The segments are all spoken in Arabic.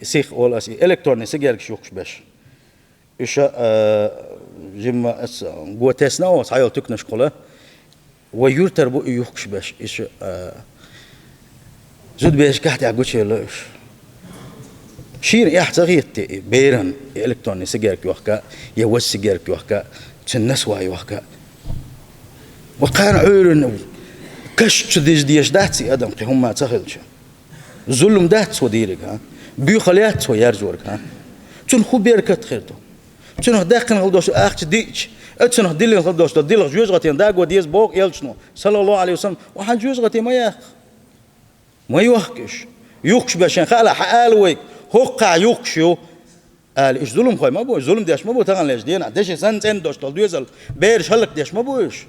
سيخ ولا إلكتروني سيجارك شوكش باش إيش جمع قوتنا وصحيح تكنش كله ويرتر بو يوكش باش إيش زود باش كحت يعقوش يلاش شير يحتاجيت بيرن إلكتروني سيجارك يوحكا يوس سيجارك يوحكا تنس واي يوحكا وكان عيرن كش تديش ديش داتسي أدم هم ما تخلش ظلم داتس وديرك ها بيخليات ويرجورك ها تون خو بيركت خيرتو تون داخل غلدوش أخش ديش أتون ديل غلدوش ديل جوج غتين داق وديس بوق يلشنو صلى الله عليه وسلم وحن جوج غتين ما ياخ ما يوحكش يوكش باشن خاله حال ويك هوقع يوكشو قال إيش ظلم خوي ما بوش ظلم ديش ما بو تغن ليش دينا ديش سنتين دوش طل دوزل بيرش هلك ديش ما بوش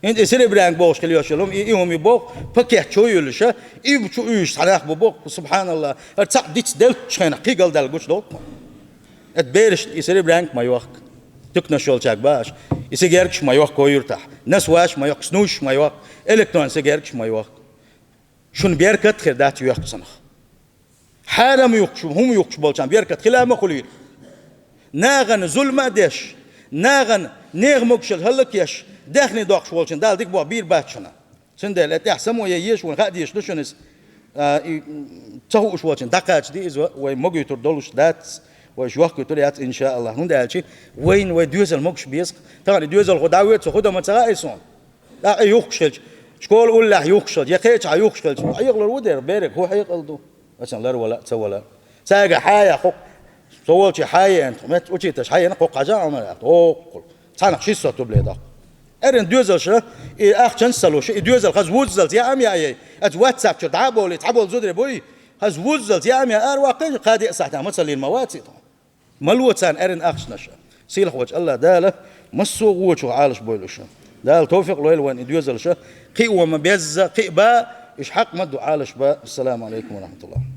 انت سيري برانك بوش كل يوشلهم يوم يبوق فكيح شو يلشة يبشو إيش صلاح ببوق سبحان الله ارتاق ديتس دل شخينا قيقل دل قوش دوك ات بيرش يسيري برانك ما يوق تكنا شول شاك باش يسيجاركش ما يوق كو يرتاح ناس واش ما يوق سنوش ما يوق إلكترون سيجاركش ما يوق شون بيركت خير دات يوق صنخ حالم يوقش هم يوقش بولشان بيركت خلامه خليل ناغن ظلمة ديش ناغن نيغمكشل هلك يش داخني دوقش بولشان دال ديك بوا بير باتشنا سندل اتحسمو ييش وين خاد يش لشنس تهوش بولشان دقاتش دي إز ومجي تردلش دات وشوخ كتريات إن شاء الله هندالشي وين وديوزل مكش بيسق طبعا ديوزل خداويت خدها ما ترايسون لا يوقشلش شكول قول له يوقشل يا خيتش يوقشل يغلر ودير بيرك هو حيقلدو عشان لا ولا تسولا ساقع حايا خوك سوالشي حايا انت ما تشيتش حايا نقوق عجا ما توقل صانق شي صوت بليدا ارن دوزل شا اخ تنسلو شي دوزل خز وزلت يا ام يا ات واتساب تعبوا تعبوا زودري بوي خز وزلت يا ام يا ار واقع قادي صحتها ما تصلي المواتي ملوتان ارن اخش نشا سيلح وجه الله داله مسو وجه عالش بويلش دال توفيق لويل وين دوزل شا قي وما بيز قي با إيش حق مدو عالش با السلام عليكم ورحمة الله